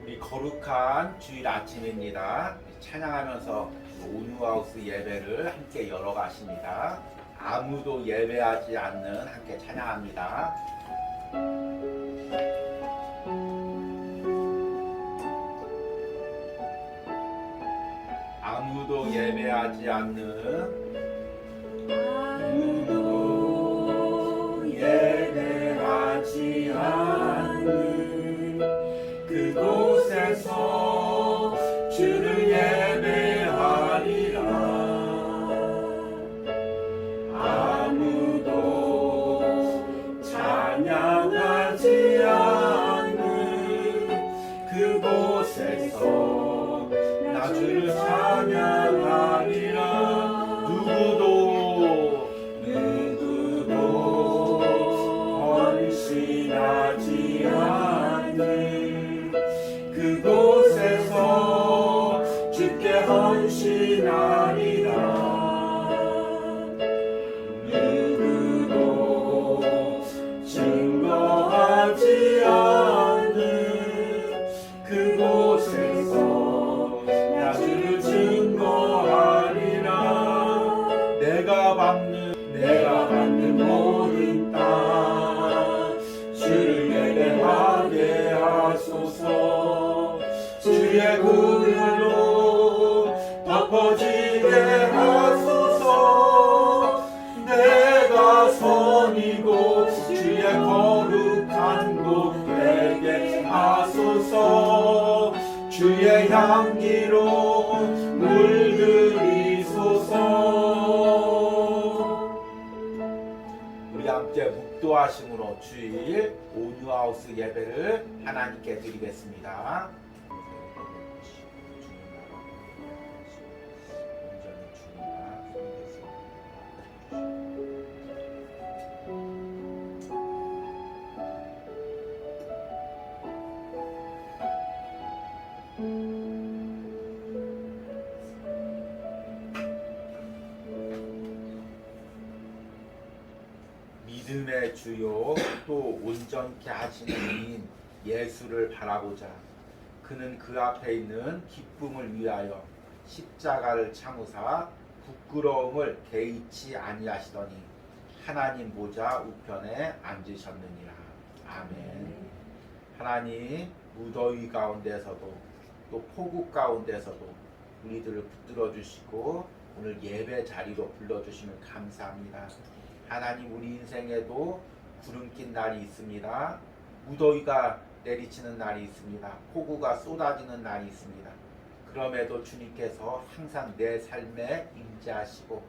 이 거룩한 주일 아침입니다. 찬양하면서 온유하우스 예배를 함께 열어가십니다. 아무도 예배하지 않는 함께 찬양합니다. 아무도 예배하지 않는 예배하지 않는 그곳에서 주를 예배하리라. 아무도 찬양하지 않는 그곳에서 나 주를 찬양하리라. 누구도 헌신하지 않는 그곳에서 주께 헌신하리라. 누구도 증거하지 않는 그곳에서 나 주를 증거하리라. 내가 받는 모든 땅 주를 예배하게 하소서. 주의 구휼로 덮어지게 하소서. 내가 선이고 주의 거룩한 곳 되게 하소서. 주의 향기로 물들이소서. 우리 함께 묵도하심으로 주일 온유하우스 예배를 하나님께 드리겠습니다. 믿음의 주요 또 온전케 하시는 이인 예수를 바라보자. 그는 그 앞에 있는 기쁨을 위하여 십자가를 참으사 부끄러움을 개의치 아니하시더니 하나님 보좌 우편에 앉으셨느니라. 아멘. 하나님, 무더위 가운데서도 또 폭우 가운데서도 우리들을 붙들어 주시고 오늘 예배 자리로 불러주시면 감사합니다. 하나님, 우리 인생에도 구름 낀 날이 있습니다. 무더위가 내리치는 날이 있습니다. 폭우가 쏟아지는 날이 있습니다. 그럼에도 주님께서 항상 내 삶에 임재하시고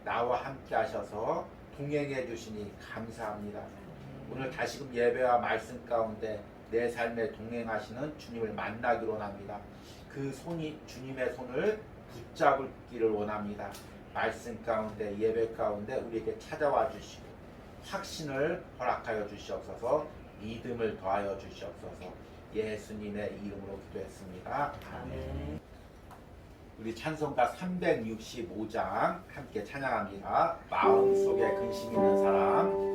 나와 함께 하셔서 동행해 주시니 감사합니다. 오늘 다시금 예배와 말씀 가운데 내 삶에 동행하시는 주님을 만나기로 합니다. 그 손이 주님의 손을 붙잡기를 원합니다. 말씀 가운데 예배 가운데 우리에게 찾아와 주시고 확신을 허락하여 주시옵소서. 믿음을 더하여 주시옵소서. 예수님의 이름으로 기도했습니다. 아멘. 우리 찬송가 365장 함께 찬양합니다. 마음속에 근심 있는 사람.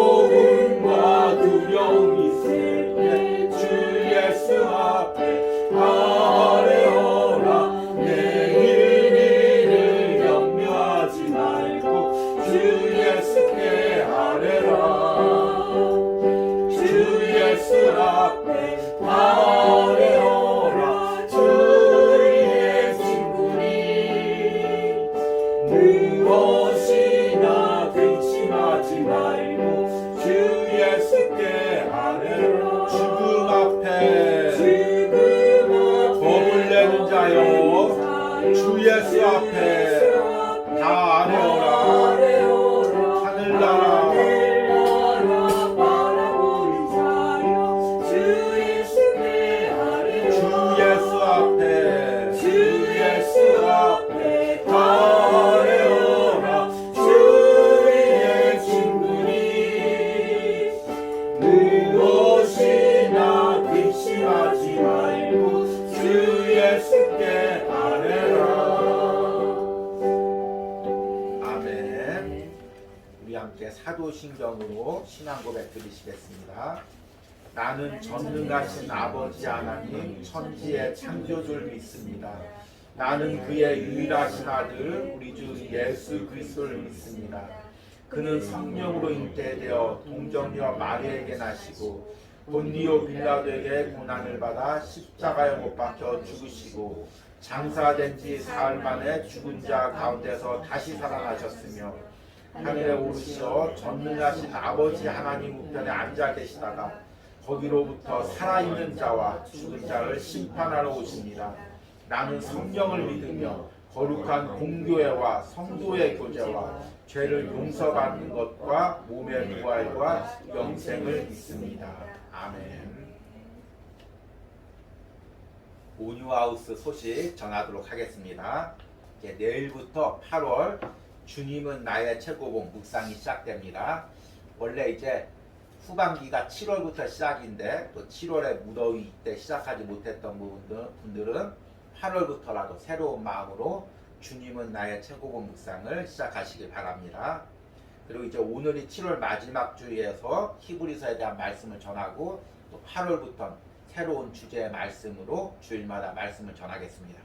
괴로움과 두려움이 우리 함께 사도신경으로 신앙 고백 드리시겠습니다. 나는 전능하신 아버지 하나님 천지의 창조주를 믿습니다. 나는 그의 유일하신 아들 우리 주 예수 그리스도를 믿습니다. 그는 성령으로 잉태되어 동정녀 마리에게 나시고 본디오 빌라도에게 고난을 받아 십자가에 못 박혀 죽으시고 장사된 지 사흘 만에 죽은 자 가운데서 다시 살아나셨으며 하늘에 오르시어 전능하신 아버지 하나님 우편에 앉아 계시다가 거기로부터 살아있는 자와 죽은 자를 심판하러 오십니다. 나는 성령을 믿으며 거룩한 공교회와 성도의 교제와 죄를 용서받는 것과 몸의 부활과 영생을 믿습니다. 아멘. 온유하우스 소식 전하도록 하겠습니다. 이제 내일부터 8월 주님은 나의 최고봉 묵상이 시작됩니다. 원래 이제 후반기가 7월부터 시작인데 또 7월에 무더위 때 시작하지 못했던 분들은 8월부터라도 새로운 마음으로 주님은 나의 최고봉 묵상을 시작하시길 바랍니다. 그리고 이제 오늘이 7월 마지막 주에서 히브리서에 대한 말씀을 전하고 또 8월부터 새로운 주제의 말씀으로 주일마다 말씀을 전하겠습니다.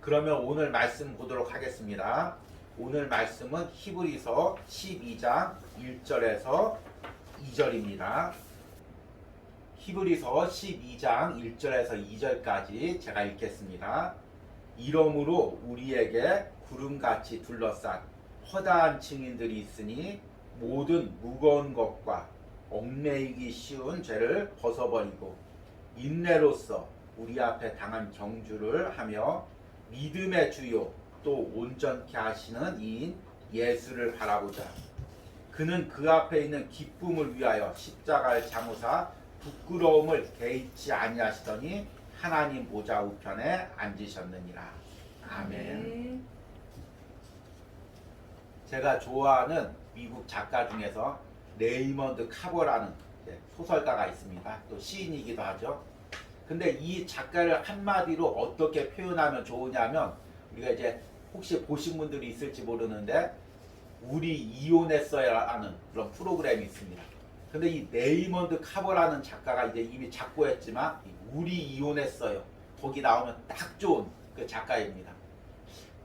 그러면 오늘 말씀 보도록 하겠습니다. 오늘 말씀은 히브리서 12장 1절에서 2절입니다. 히브리서 12장 1절에서 2절까지 제가 읽겠습니다. 이러므로 우리에게 구름같이 둘러싼 허다한 증인들이 있으니 모든 무거운 것과 얽매이기 쉬운 죄를 벗어버리고 인내로써 우리 앞에 당한 경주를 하며 믿음의 주요 또 온전케 하시는 이인 예수를 바라보자. 그는 그 앞에 있는 기쁨을 위하여 십자가를 참으사 부끄러움을 개의치 아니하시더니 하나님 보좌 우편에 앉으셨느니라. 아멘. 제가 좋아하는 미국 작가 중에서 레이먼드 카버라는 소설가가 있습니다. 또 시인이기도 하죠. 근데 이 작가를 한마디로 어떻게 표현하면 좋으냐면 우리가 이제 혹시 보신 분들이 있을지 모르는데 우리 이혼했어요라는 그런 프로그램이 있습니다. 근데 이 레이먼드 카버라는 작가가 이제 이미 작고했지만 우리 이혼했어요 거기 나오면 딱 좋은 그 작가입니다.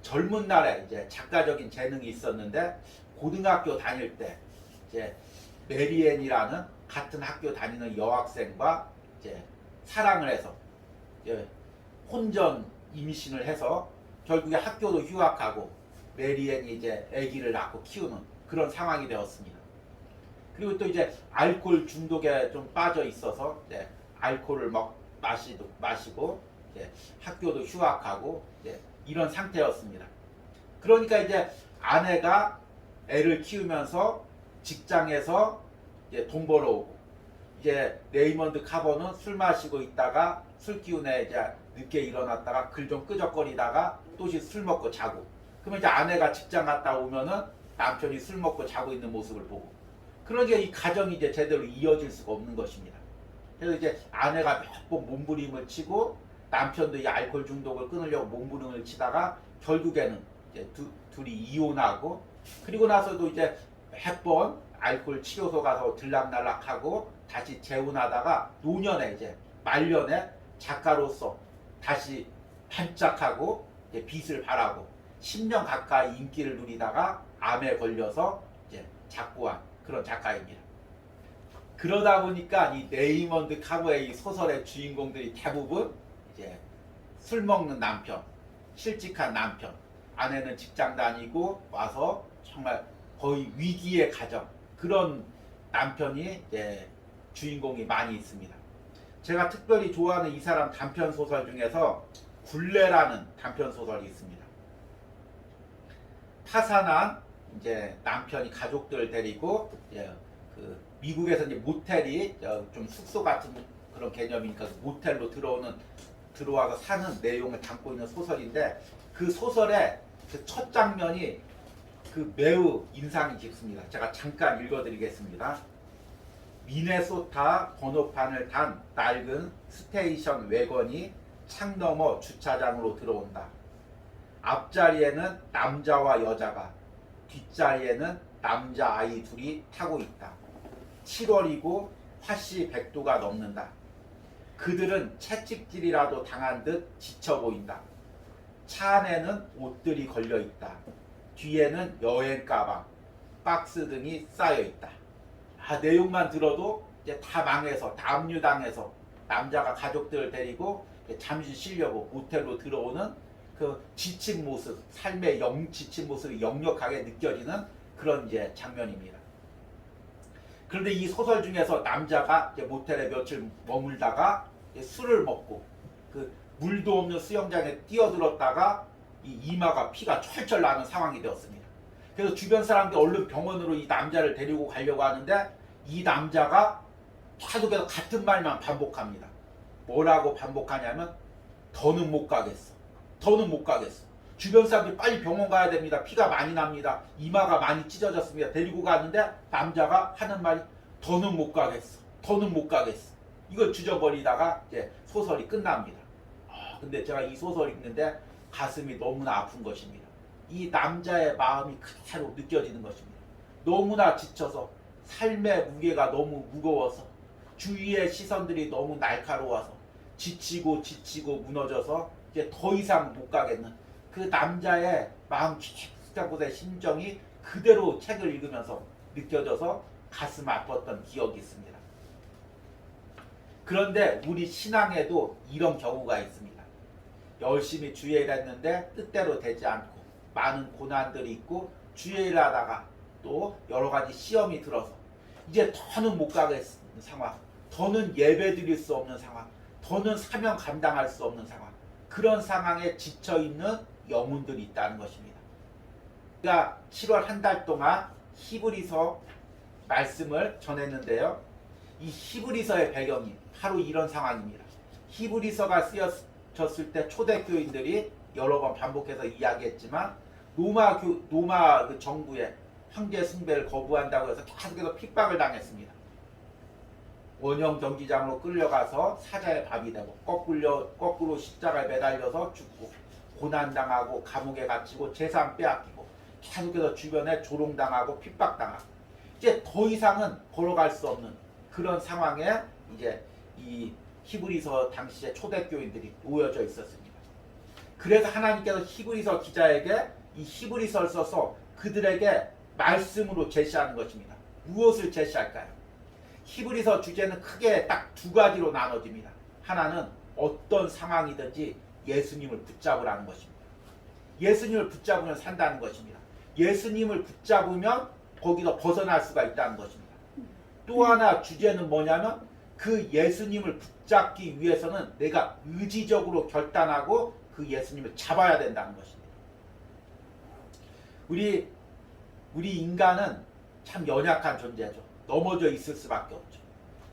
젊은 날에 이제 작가적인 재능이 있었는데 고등학교 다닐 때 이제 메리앤이라는 같은 학교 다니는 여학생과 이제 사랑을 해서 이제 혼전 임신을 해서 결국에 학교도 휴학하고 메리앤이 이제 아기를 낳고 키우는 그런 상황이 되었습니다. 그리고 또 이제 알코올 중독에 좀 빠져 있어서 이제 알코올을 마시고 이제 학교도 휴학하고 이제 이런 상태였습니다. 그러니까 이제 아내가 애를 키우면서 직장에서 이제 돈 벌어오고 이제 레이먼드 카버는 술 마시고 있다가 술 기운에 이제 늦게 일어났다가 글 좀 끄적거리다가 또시 술 먹고 자고 그러면 이제 아내가 직장 갔다 오면은 남편이 술 먹고 자고 있는 모습을 보고 그러니까 이 가정이 이제 제대로 이어질 수가 없는 것입니다. 그래서 이제 아내가 몇 번 몸부림을 치고 남편도 이 알코올 중독을 끊으려고 몸부림을 치다가 결국에는 이제 둘이 이혼하고 그리고 나서도 이제 몇 번 알코올 치료소 가서 들락날락하고 다시 재혼하다가 노년에 이제 말년에 작가로서 다시 반짝하고 이제 빛을 발하고 10년 가까이 인기를 누리다가 암에 걸려서 이제 작고한 그런 작가입니다. 그러다 보니까 이 레이먼드 카버의 이 소설의 주인공들이 대부분 이제 술 먹는 남편, 실직한 남편, 아내는 직장 다니고 와서 정말 거의 위기의 가정 그런 남편이 이제 주인공이 많이 있습니다. 제가 특별히 좋아하는 이 사람 단편 소설 중에서 굴레라는 단편 소설이 있습니다. 파산한 이제 남편이 가족들을 데리고 이제 그 미국에서 이제 모텔이 좀 숙소 같은 그런 개념이니까 모텔로 들어와서 사는 내용을 담고 있는 소설인데 그 소설의 그 첫 장면이 그 매우 인상이 깊습니다. 제가 잠깐 읽어드리겠습니다. 미네소타 번호판을 단 낡은 스테이션 외건이 창 너머 주차장으로 들어온다. 앞자리에는 남자와 여자가 뒷자리에는 남자아이 둘이 타고 있다. 7월이고 화씨 100도가 넘는다. 그들은 채찍질이라도 당한 듯 지쳐 보인다. 차 안에는 옷들이 걸려 있다. 뒤에는 여행 가방, 박스 등이 쌓여 있다. 내용만 들어도 이제 다 망해서, 다 압류당해서 남자가 가족들을 데리고 잠시 쉬려고 모텔로 들어오는 그 지친 모습, 삶의 지친 모습이 역력하게 느껴지는 그런 이제 장면입니다. 그런데 이 소설 중에서 남자가 이제 모텔에 며칠 머물다가 술을 먹고 그 물도 없는 수영장에 뛰어들었다가 이 이마가 피가 철철 나는 상황이 되었습니다. 그래서 주변 사람들이 얼른 병원으로 이 남자를 데리고 가려고 하는데 이 남자가 계속해서 같은 말만 반복합니다. 뭐라고 반복하냐면 더는 못 가겠어. 더는 못 가겠어. 주변 사람들이 빨리 병원 가야 됩니다. 피가 많이 납니다. 이마가 많이 찢어졌습니다. 데리고 가는데 남자가 하는 말이 더는 못 가겠어. 더는 못 가겠어. 이걸 주저버리다가 이제 소설이 끝납니다. 근데 제가 이 소설 읽는데 가슴이 너무나 아픈 것입니다. 이 남자의 마음이 그대로 느껴지는 것입니다. 너무나 지쳐서 삶의 무게가 너무 무거워서 주위의 시선들이 너무 날카로워서 지치고 무너져서 이제 더 이상 못 가겠는 그 남자의 마음 깊은 곳의 심정이 그대로 책을 읽으면서 느껴져서 가슴 아팠던 기억이 있습니다. 그런데 우리 신앙에도 이런 경우가 있습니다. 열심히 주일을 했는데 뜻대로 되지 않고 많은 고난들이 있고 주일을 하다가 또 여러 가지 시험이 들어서 이제 더는 못 가겠는 상황, 더는 예배 드릴 수 없는 상황, 더는 사명 감당할 수 없는 상황, 그런 상황에 지쳐있는 영혼들이 있다는 것입니다. 우리가 7월 한 달 동안 히브리서 말씀을 전했는데요. 이 히브리서의 배경이 바로 이런 상황입니다. 히브리서가 쓰여졌을 때 초대교인들이 여러 번 반복해서 이야기했지만 로마 그 정부의 황제 숭배를 거부한다고 해서 계속해서 핍박을 당했습니다. 원형 경기장으로 끌려가서 사자의 밥이 되고 거꾸로 십자가에 매달려서 죽고 고난당하고 감옥에 갇히고 재산 빼앗기고 계속해서 주변에 조롱당하고 핍박당하고 이제 더 이상은 걸어갈 수 없는 그런 상황에 이제 이 히브리서 당시의 초대교인들이 놓여져 있었습니다. 그래서 하나님께서 히브리서 기자에게 이 히브리서를 써서 그들에게 말씀으로 제시하는 것입니다. 무엇을 제시할까요? 히브리서 주제는 크게 딱 두 가지로 나눠집니다. 하나는 어떤 상황이든지 예수님을 붙잡으라는 것입니다. 예수님을 붙잡으면 산다는 것입니다. 예수님을 붙잡으면 거기서 벗어날 수가 있다는 것입니다. 또 하나 주제는 뭐냐면 그 예수님을 붙잡기 위해서는 내가 의지적으로 결단하고 그 예수님을 잡아야 된다는 것입니다. 우리 인간은 참 연약한 존재죠. 넘어져 있을 수밖에 없죠.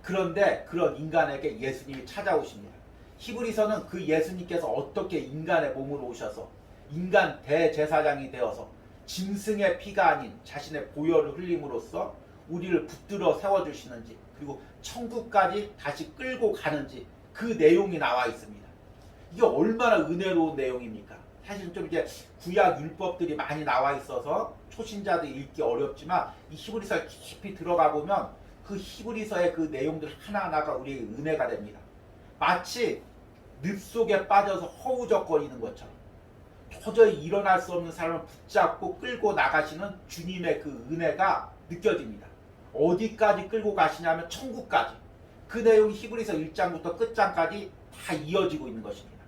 그런데 그런 인간에게 예수님이 찾아오십니다. 히브리서는 그 예수님께서 어떻게 인간의 몸으로 오셔서 인간 대제사장이 되어서 짐승의 피가 아닌 자신의 보혈을 흘림으로써 우리를 붙들어 세워주시는지 그리고 천국까지 다시 끌고 가는지 그 내용이 나와 있습니다. 이게 얼마나 은혜로운 내용입니까? 사실 좀 이제 구약 율법들이 많이 나와 있어서 초신자들이 읽기 어렵지만 이 히브리서에 깊이 들어가 보면 그 히브리서의 그 내용들 하나하나가 우리에게 은혜가 됩니다. 마치 늪 속에 빠져서 허우적거리는 것처럼 도저히 일어날 수 없는 사람을 붙잡고 끌고 나가시는 주님의 그 은혜가 느껴집니다. 어디까지 끌고 가시냐면 천국까지. 그 내용이 히브리서 1장부터 끝장까지 다 이어지고 있는 것입니다.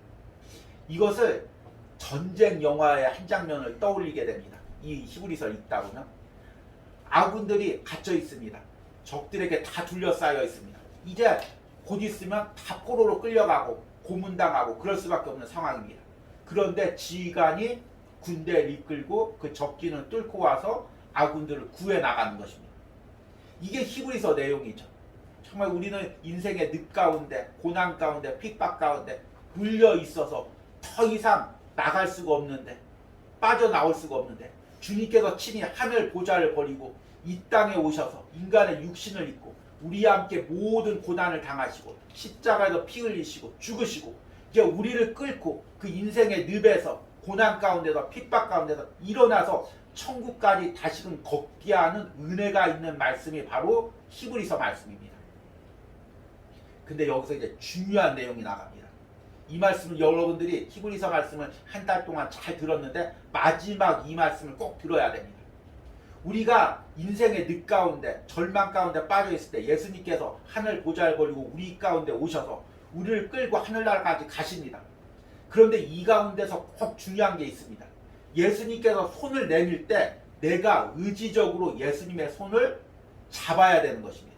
이것을 전쟁 영화의 한 장면을 떠올리게 됩니다. 이 히브리서를 읽다 보면 아군들이 갇혀 있습니다. 적들에게 다 둘러싸여 있습니다. 이제 곧 있으면 다 포로로 끌려가고 고문당하고 그럴 수밖에 없는 상황입니다. 그런데 지휘관이 군대를 이끌고 그 적진을 뚫고 와서 아군들을 구해 나가는 것입니다. 이게 히브리서 내용이죠. 정말 우리는 인생의 늪 가운데 고난 가운데 핍박 가운데 물려 있어서 더 이상 나갈 수가 없는데 빠져나올 수가 없는데 주님께서 친히 하늘 보좌를 버리고 이 땅에 오셔서 인간의 육신을 입고 우리와 함께 모든 고난을 당하시고 십자가에서 피 흘리시고 죽으시고 이제 우리를 끌고 그 인생의 늪에서 고난 가운데서 핍박 가운데서 일어나서 천국까지 다시금 걷게 하는 은혜가 있는 말씀이 바로 히브리서 말씀입니다. 근데 여기서 이제 중요한 내용이 나갑니다. 이 말씀을 여러분들이 히브리서 말씀을 한 달 동안 잘 들었는데 마지막 이 말씀을 꼭 들어야 됩니다. 우리가 인생의 늪 가운데 절망 가운데 빠져 있을 때 예수님께서 하늘 보좌를 버리고 우리 가운데 오셔서 우리를 끌고 하늘나라까지 가십니다. 그런데 이 가운데서 꼭 중요한 게 있습니다. 예수님께서 손을 내밀 때 내가 의지적으로 예수님의 손을 잡아야 되는 것입니다.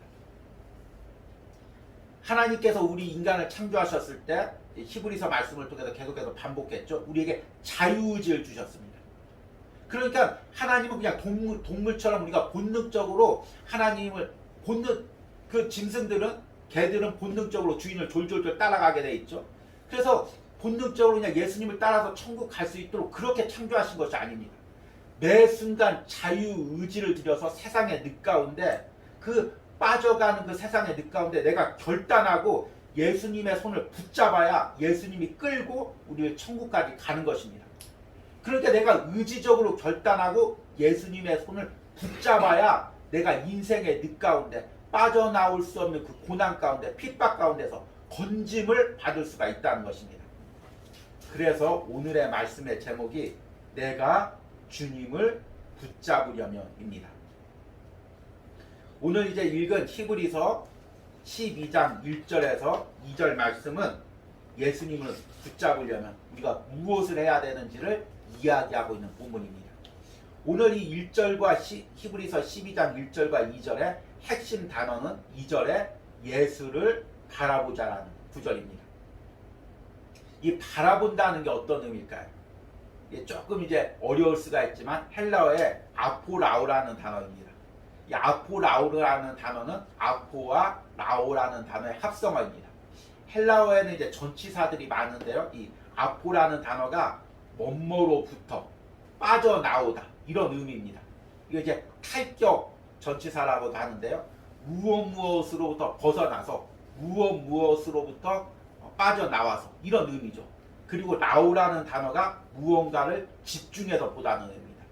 하나님께서 우리 인간을 창조하셨을 때 히브리서 말씀을 통해서 계속해서 반복했죠. 우리에게 자유의지를 주셨습니다. 그러니까 하나님은 그냥 동물처럼 우리가 본능적으로 하나님을 그 짐승들은 개들은 본능적으로 주인을 졸졸졸 따라가게 돼 있죠. 그래서 본능적으로 그냥 예수님을 따라서 천국 갈 수 있도록 그렇게 창조하신 것이 아닙니다. 매 순간 자유의지를 들여서 세상의 늪 가운데 그 빠져가는 그 세상의 늪 가운데 내가 결단하고 예수님의 손을 붙잡아야 예수님이 끌고 우리를 천국까지 가는 것입니다. 그러니까 내가 의지적으로 결단하고 예수님의 손을 붙잡아야 내가 인생의 늪 가운데 빠져나올 수 없는 그 고난 가운데 핍박 가운데서 건짐을 받을 수가 있다는 것입니다. 그래서 오늘의 말씀의 제목이 내가 주님을 붙잡으려면입니다. 오늘 이제 읽은 히브리서 12장 1절에서 2절 말씀은 예수님을 붙잡으려면 우리가 무엇을 해야 되는지를 이야기하고 있는 본문입니다. 오늘 이 1절과 히브리서 12장 1절과 2절의 핵심 단어는 2절에 예수를 바라보자라는 구절입니다. 이 바라본다는 게 어떤 의미일까요? 조금 이제 어려울 수가 있지만 헬라어의 아포라오라는 단어입니다. 이 아포라오라는 단어는 아포와 라오라는 단어의 합성어입니다. 헬라어에는 이제 전치사들이 많은데요. 이 아포라는 단어가 뭐뭐로부터 빠져나오다 이런 의미입니다. 이거 이제 탈격 전치사라고도 하는데요. 무엇으로부터 벗어나서 무엇으로부터 빠져나와서 이런 의미죠. 그리고 라오라는 단어가 무언가를 집중해서 보다는 의미입니다.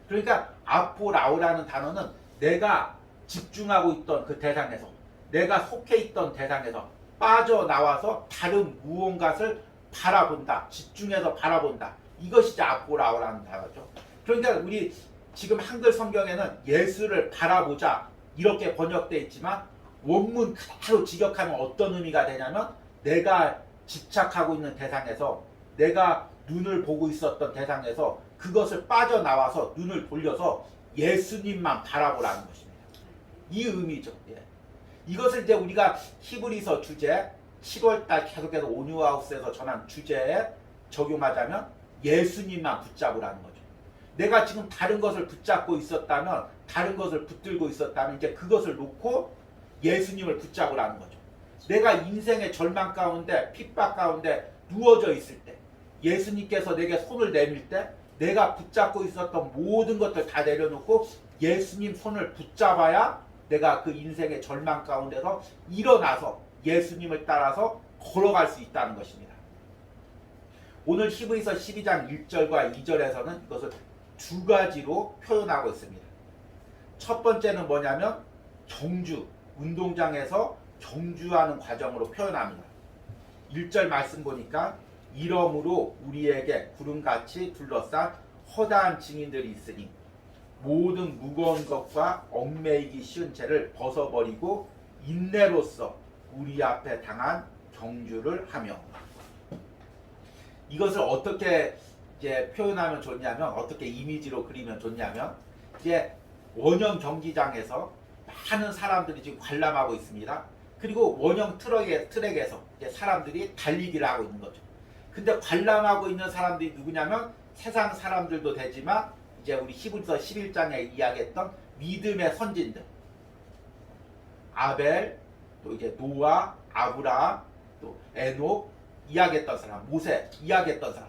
그러니까 아포라오라는 단어는 내가 집중하고 있던 그 대상에서 내가 속해 있던 대상에서 빠져나와서 다른 무언가를 바라본다. 집중해서 바라본다. 이것이 이제 아포라오라는 단어죠. 그러니까 우리 지금 한글 성경에는 예수를 바라보자 이렇게 번역되어 있지만 원문 그대로 직역하면 어떤 의미가 되냐면 내가 집착하고 있는 대상에서 내가 눈을 보고 있었던 대상에서 그것을 빠져나와서 눈을 돌려서 예수님만 바라보라는 것입니다. 이 의미죠. 예. 이것을 이제 우리가 히브리서 주제 7월달 계속해서 온유하우스에서 전한 주제에 적용하자면 예수님만 붙잡으라는 거죠. 내가 지금 다른 것을 붙잡고 있었다면 다른 것을 붙들고 있었다면 이제 그것을 놓고 예수님을 붙잡으라는 거죠. 내가 인생의 절망 가운데 핍박 가운데 누워져 있을 때 예수님께서 내게 손을 내밀 때 내가 붙잡고 있었던 모든 것들 다 내려놓고 예수님 손을 붙잡아야 내가 그 인생의 절망 가운데서 일어나서 예수님을 따라서 걸어갈 수 있다는 것입니다. 오늘 히브리서 12장 1절과 2절에서는 이것을 두 가지로 표현하고 있습니다. 첫 번째는 뭐냐면 경주, 운동장에서 경주하는 과정으로 표현합니다. 1절 말씀 보니까 이러므로 우리에게 구름같이 둘러싼 허다한 증인들이 있으니 모든 무거운 것과 얽매이기 쉬운 죄를 벗어버리고 인내로써 우리 앞에 당한 경주를 하며 이것을 어떻게 이제 표현하면 좋냐면 어떻게 이미지로 그리면 좋냐면 이제 원형 경기장에서 많은 사람들이 지금 관람하고 있습니다. 그리고 원형 트랙에서 이제 사람들이 달리기를 하고 있는 거죠. 근데 관람하고 있는 사람들이 누구냐면 세상 사람들도 되지만 이제 우리 히브리서 11장에 이야기했던 믿음의 선진들 아벨 또 이제 노아 아브라함 또 에녹 이야기했던 사람 모세 이야기했던 사람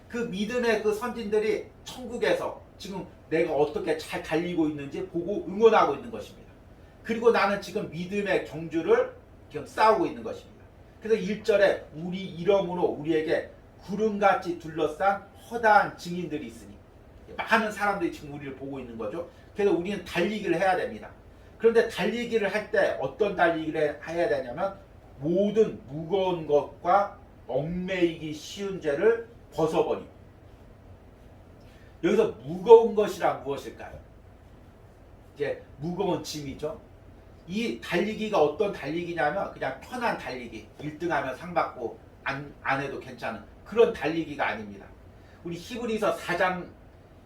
그 믿음의 그 선진들이 천국에서 지금 내가 어떻게 잘 달리고 있는지 보고 응원하고 있는 것입니다. 그리고 나는 지금 믿음의 경주를 지금 싸우고 있는 것입니다. 그래서 1절에 우리 이름으로 우리에게 구름같이 둘러싼 허다한 증인들이 있으니 많은 사람들이 지금 우리를 보고 있는 거죠. 그래서 우리는 달리기를 해야 됩니다. 그런데 달리기를 할 때 어떤 달리기를 해야 되냐면 모든 무거운 것과 얽매이기 쉬운 죄를 벗어버리고. 여기서 무거운 것이란 무엇일까요? 이제 무거운 짐이죠. 이 달리기가 어떤 달리기냐면 그냥 편한 달리기, 1등하면 상 받고 안 해도 괜찮은 그런 달리기가 아닙니다. 우리 히브리서 4장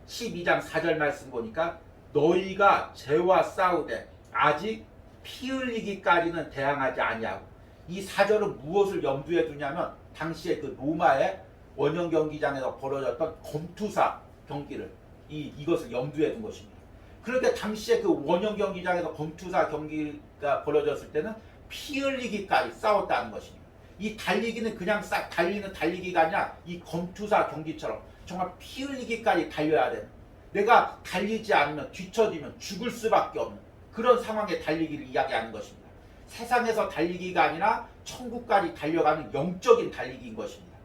12장 4절 말씀 보니까 너희가 죄와 싸우되 아직 피 흘리기까지는 대항하지 아니하고, 이 4절은 무엇을 염두에 두냐면 당시에 그 로마의 원형 경기장에서 벌어졌던 검투사 경기를 이것을 염두에 둔 것입니다. 그런데 당시에 그 원형 경기장에서 검투사 경기가 벌어졌을 때는 피 흘리기까지 싸웠다는 것입니다. 이 달리기는 그냥 싹 달리는 달리기가 아니라 이 검투사 경기처럼 정말 피 흘리기까지 달려야 되는, 내가 달리지 않으면 뒤처지면 죽을 수밖에 없는 그런 상황의 달리기를 이야기하는 것입니다. 세상에서 달리기가 아니라 천국까지 달려가는 영적인 달리기인 것입니다.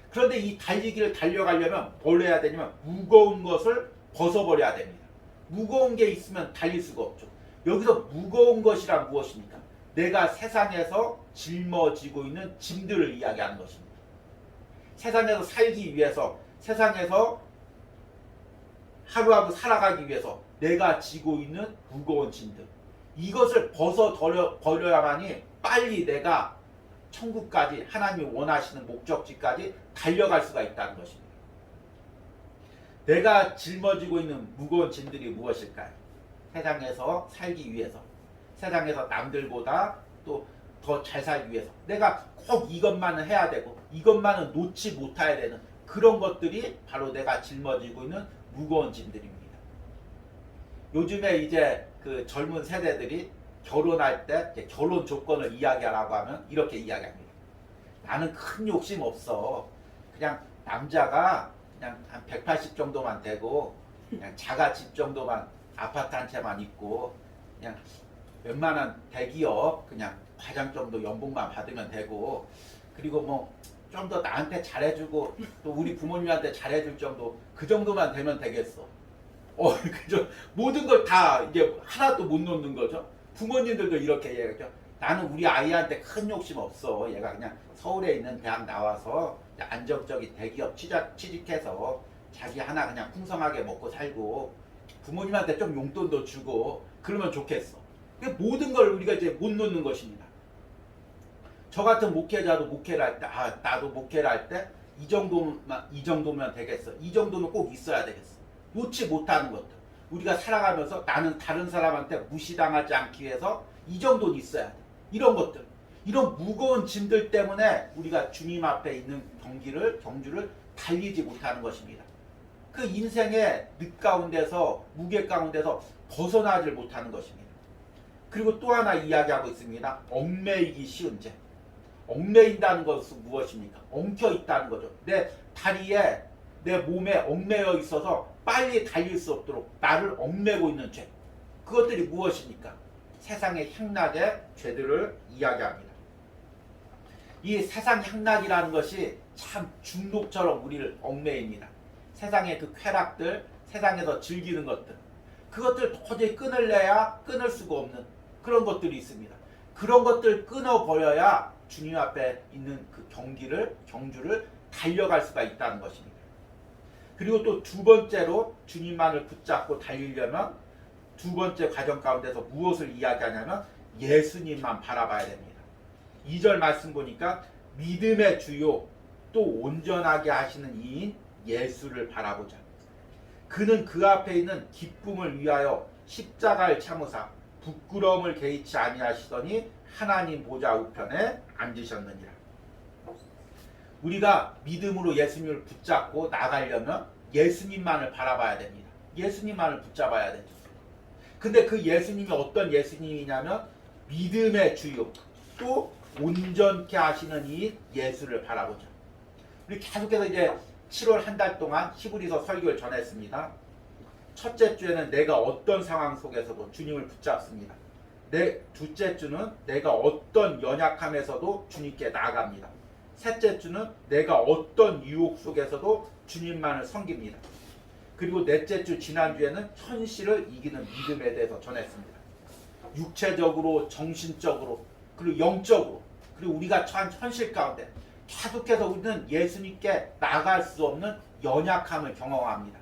그런데 이 달리기를 달려가려면 뭘 해야 되냐면 무거운 것을 벗어버려야 됩니다. 무거운 게 있으면 달릴 수가 없죠. 여기서 무거운 것이란 무엇입니까? 내가 세상에서 짊어지고 있는 짐들을 이야기하는 것입니다. 세상에서 살기 위해서, 세상에서 하루하루 살아가기 위해서 내가 지고 있는 무거운 짐들, 이것을 벗어버려야만이 빨리 내가 천국까지, 하나님이 원하시는 목적지까지 달려갈 수가 있다는 것입니다. 내가 짊어지고 있는 무거운 짐들이 무엇일까요? 세상에서 살기 위해서, 세상에서 남들보다 또 더 잘 살기 위해서 내가 꼭 이것만은 해야 되고 이것만은 놓지 못해야 되는 그런 것들이 바로 내가 짊어지고 있는 무거운 짐들입니다. 요즘에 이제 그 젊은 세대들이 결혼할 때 결혼 조건을 이야기하라고 하면 이렇게 이야기합니다. 나는 큰 욕심 없어. 그냥 남자가 그냥 한 180 정도만 되고 그냥 자가집 정도만, 아파트 한 채만 있고 그냥 웬만한 대기업 그냥 과장 정도 연봉만 받으면 되고, 그리고 뭐 좀 더 나한테 잘해주고 또 우리 부모님한테 잘해줄 정도, 그 정도만 되면 되겠어. 그죠? 모든 걸 다 이제 하나도 못 놓는 거죠. 부모님들도 이렇게 얘기하죠. 나는 우리 아이한테 큰 욕심 없어. 얘가 그냥 서울에 있는 대학 나와서 안정적인 대기업 취직해서 자기 하나 그냥 풍성하게 먹고 살고 부모님한테 좀 용돈도 주고 그러면 좋겠어. 모든 걸 우리가 이제 못 놓는 것입니다. 저 같은 목회자도 목회를 할 때, 나도 목회를 할 때 이 정도면 되겠어. 이 정도는 꼭 있어야 되겠어. 놓지 못하는 것들. 우리가 살아가면서 나는 다른 사람한테 무시당하지 않기 위해서 이 정도는 있어야 돼. 이런 것들. 이런 무거운 짐들 때문에 우리가 주님 앞에 있는 경주를 달리지 못하는 것입니다. 그 인생의 늪 가운데서, 무게 가운데서 벗어나질 못하는 것입니다. 그리고 또 하나 이야기하고 있습니다. 얽매이기 쉬운 죄. 얽매인다는 것은 무엇입니까? 엉켜 있다는 거죠. 내 다리에, 내 몸에 얽매여 있어서 빨리 달릴 수 없도록 나를 얽매고 있는 죄. 그것들이 무엇입니까? 세상의 향락의 죄들을 이야기합니다. 이 세상 향락이라는 것이 참 중독처럼 우리를 얽매입니다. 세상의 그 쾌락들, 세상에서 즐기는 것들, 그것들 도저히 끊을래야 끊을 수가 없는 그런 것들이 있습니다. 그런 것들 끊어버려야 주님 앞에 있는 그 경주를 달려갈 수가 있다는 것입니다. 그리고 또 두 번째로 주님만을 붙잡고 달리려면 두 번째 과정 가운데서 무엇을 이야기하냐면 예수님만 바라봐야 됩니다. 2절 말씀 보니까 믿음의 주요 또 온전하게 하시는 이인 예수를 바라보자. 그는 그 앞에 있는 기쁨을 위하여 십자가를 참으사 부끄러움을 개의치 아니하시더니 하나님 보좌 우편에 앉으셨느니라. 우리가 믿음으로 예수님을 붙잡고 나가려면 예수님만을 바라봐야 됩니다. 예수님만을 붙잡아야 되죠. 근데 그 예수님이 어떤 예수님이냐면 믿음의 주요 또 온전케 하시는 이 예수를 바라보자. 우리 계속해서 이제 7월 한 달 동안 히브리서 설교를 전했습니다. 첫째 주에는 내가 어떤 상황 속에서도 주님을 붙잡습니다. 둘째 주는 내가 어떤 연약함에서도 주님께 나아갑니다. 셋째 주는 내가 어떤 유혹 속에서도 주님만을 섬깁니다. 그리고 넷째 주 지난주에는 현실을 이기는 믿음에 대해서 전했습니다. 육체적으로, 정신적으로, 그리고 영적으로, 그리고 우리가 처한 현실 가운데 계속해서 우리는 예수님께 나갈 수 없는 연약함을 경험합니다.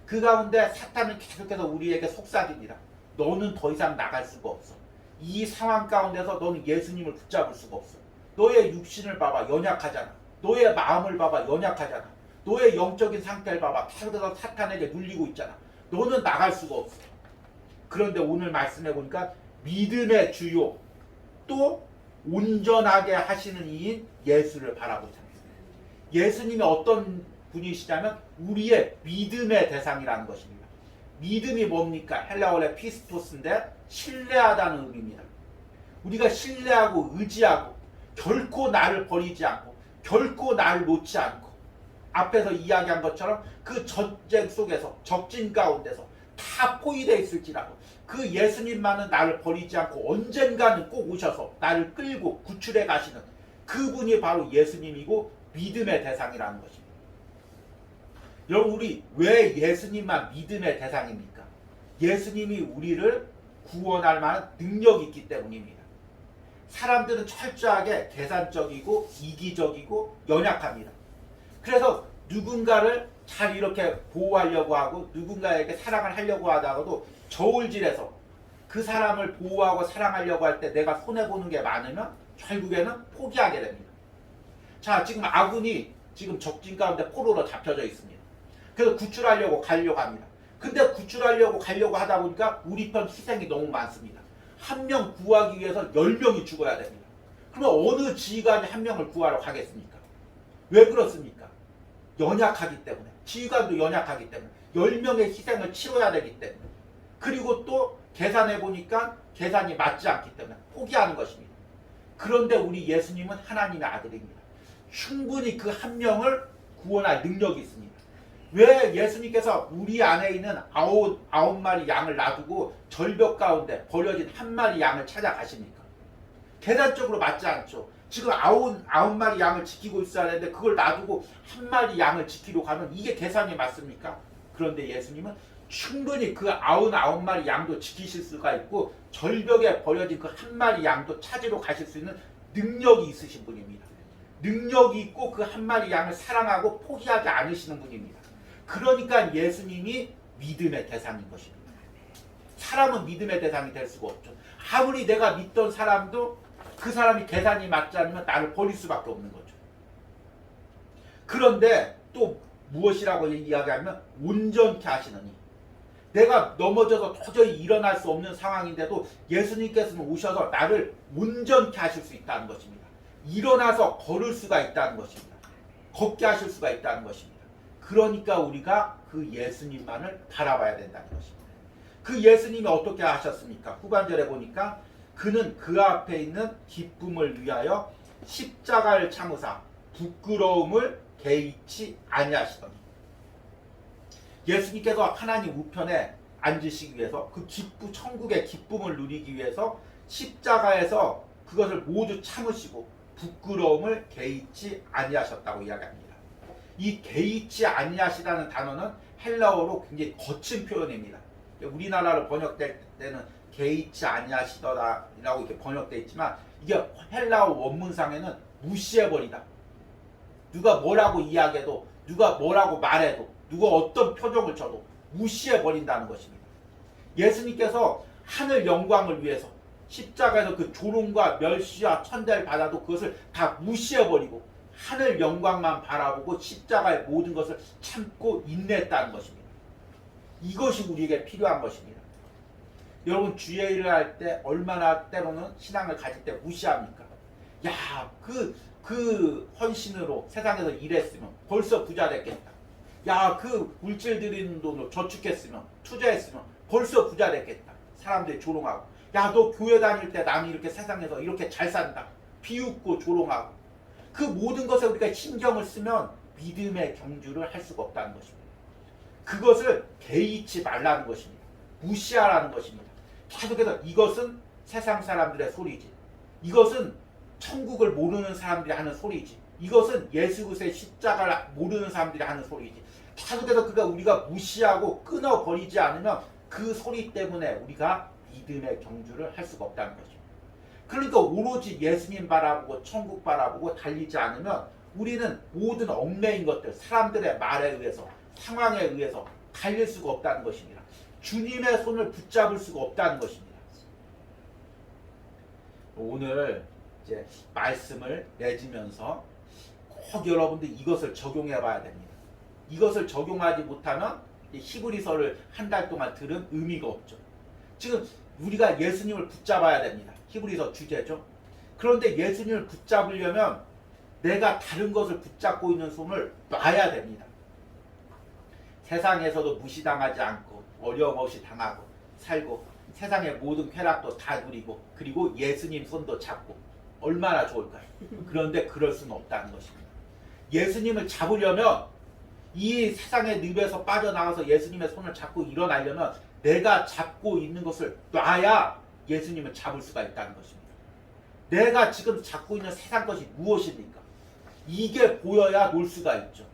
그 가운데 사탄은 계속해서 우리에게 속삭입니다. 너는 더 이상 나갈 수가 없어. 이 상황 가운데서 너는 예수님을 붙잡을 수가 없어. 너의 육신을 봐봐, 연약하잖아. 너의 마음을 봐봐, 연약하잖아. 너의 영적인 상태를 봐봐, 계속해서 사탄에게 눌리고 있잖아. 너는 나갈 수가 없어. 그런데 오늘 말씀해 보니까 믿음의 주요 또 온전하게 하시는 이인 예수를 바라보자. 예수님이 어떤 분이시냐면 우리의 믿음의 대상이라는 것입니다. 믿음이 뭡니까? 헬라어의 피스토스인데 신뢰하다는 의미입니다. 우리가 신뢰하고 의지하고 결코 나를 버리지 않고 결코 나를 놓지 않고 앞에서 이야기한 것처럼 그 전쟁 속에서 적진 가운데서 다 포위되어 있을지라도 그 예수님만은 나를 버리지 않고 언젠가는 꼭 오셔서 나를 끌고 구출해 가시는 그분이 바로 예수님이고 믿음의 대상이라는 것입니다. 여러분, 우리 왜 예수님만 믿음의 대상입니까? 예수님이 우리를 구원할 만한 능력이 있기 때문입니다. 사람들은 철저하게 계산적이고 이기적이고 연약합니다. 그래서 누군가를 잘 이렇게 보호하려고 하고 누군가에게 사랑을 하려고 하다가도 저울질해서 그 사람을 보호하고 사랑하려고 할 때 내가 손해보는 게 많으면 결국에는 포기하게 됩니다. 자, 지금 아군이 지금 적진 가운데 포로로 잡혀져 있습니다. 그래서 구출하려고 가려고 합니다. 근데 구출하려고 가려고 하다 보니까 우리 편 희생이 너무 많습니다. 한 명 구하기 위해서 10명이 죽어야 됩니다. 그러면 어느 지휘관이 한 명을 구하러 가겠습니까? 왜 그렇습니까? 연약하기 때문에. 지휘관도 연약하기 때문에. 10명의 희생을 치러야 되기 때문에. 그리고 또 계산해 보니까 계산이 맞지 않기 때문에 포기하는 것입니다. 그런데 우리 예수님은 하나님의 아들입니다. 충분히 그 한 명을 구원할 능력이 있습니다. 왜 예수님께서 우리 안에 있는 아홉 마리 양을 놔두고 절벽 가운데 버려진 한 마리 양을 찾아가십니까? 계산적으로 맞지 않죠. 지금 아홉 마리 양을 지키고 있어야 되는데 그걸 놔두고 한 마리 양을 지키러 가면 이게 계산이 맞습니까? 그런데 예수님은 충분히 그 아홉 마리 양도 지키실 수가 있고 절벽에 버려진 그 한 마리 양도 찾으러 가실 수 있는 능력이 있으신 분입니다. 능력이 있고 그 한 마리 양을 사랑하고 포기하지 않으시는 분입니다. 그러니까 예수님이 믿음의 대상인 것입니다. 사람은 믿음의 대상이 될 수가 없죠. 아무리 내가 믿던 사람도 그 사람이 계산이 맞지 않으면 나를 버릴 수밖에 없는 거죠. 그런데 또 무엇이라고 이야기하면 온전케 하시느니, 내가 넘어져서 도저히 일어날 수 없는 상황인데도 예수님께서는 오셔서 나를 온전케 하실 수 있다는 것입니다. 일어나서 걸을 수가 있다는 것입니다. 걷게 하실 수가 있다는 것입니다. 그러니까 우리가 그 예수님만을 바라봐야 된다는 것입니다. 그 예수님이 어떻게 하셨습니까? 후반절에 보니까 그는 그 앞에 있는 기쁨을 위하여 십자가를 참으사 부끄러움을 개의치 아니하시더니, 예수님께서 하나님 우편에 앉으시기 위해서 그 천국의 기쁨을 누리기 위해서 십자가에서 그것을 모두 참으시고 부끄러움을 개의치 아니하셨다고 이야기합니다. 이 개의치 아니하시다는 단어는 헬라어로 굉장히 거친 표현입니다. 우리나라로 번역될 때는 개의치 아니하시더라라고 이렇게 번역되어 있지만 이게 헬라어 원문상에는 무시해버리다. 누가 뭐라고 이야기해도, 누가 뭐라고 말해도, 누가 어떤 표정을 쳐도 무시해버린다는 것입니다. 예수님께서 하늘 영광을 위해서 십자가에서 그 조롱과 멸시와 천대를 받아도 그것을 다 무시해버리고 하늘 영광만 바라보고 십자가의 모든 것을 참고 인내했다는 것입니다. 이것이 우리에게 필요한 것입니다. 여러분, 주의 일을 할 때 얼마나 때로는 신앙을 가질 때 무시합니까? 야, 그 헌신으로 세상에서 일했으면 벌써 부자 됐겠다. 야, 그 물질 들이는 돈으로 저축했으면, 투자했으면 벌써 부자 됐겠다. 사람들이 조롱하고, 야, 너 교회 다닐 때 나는 이렇게 세상에서 이렇게 잘 산다. 비웃고 조롱하고, 그 모든 것에 우리가 신경을 쓰면 믿음의 경주를 할 수가 없다는 것입니다. 그것을 개의치 말라는 것입니다. 무시하라는 것입니다. 계속해서 이것은 세상 사람들의 소리지, 이것은 천국을 모르는 사람들이 하는 소리지, 이것은 예수 그리스도의 십자가를 모르는 사람들이 하는 소리지, 계속해서 그가 우리가 무시하고 끊어버리지 않으면 그 소리 때문에 우리가 믿음의 경주를 할 수가 없다는 것입니다. 그러니까 오로지 예수님 바라보고 천국 바라보고 달리지 않으면 우리는 모든 얽매인 것들, 사람들의 말에 의해서, 상황에 의해서 달릴 수가 없다는 것입니다. 주님의 손을 붙잡을 수가 없다는 것입니다. 오늘 이제 말씀을 맺으면서 꼭 여러분들 이것을 적용해 봐야 됩니다. 이것을 적용하지 못하면 히브리서를 한 달 동안 들은 의미가 없죠. 지금 우리가 예수님을 붙잡아야 됩니다. 히브리서 주제죠. 그런데 예수님을 붙잡으려면 내가 다른 것을 붙잡고 있는 손을 놔야 됩니다. 세상에서도 무시당하지 않고 어려움 없이 당하고 살고 세상의 모든 쾌락도 다 누리고 그리고 예수님 손도 잡고 얼마나 좋을까요? 그런데 그럴 수는 없다는 것입니다. 예수님을 잡으려면 이 세상의 늪에서 빠져나가서 예수님의 손을 잡고 일어나려면 내가 잡고 있는 것을 놔야 예수님을 잡을 수가 있다는 것입니다. 내가 지금 잡고 있는 세상 것이 무엇입니까? 이게 보여야 놀 수가 있죠.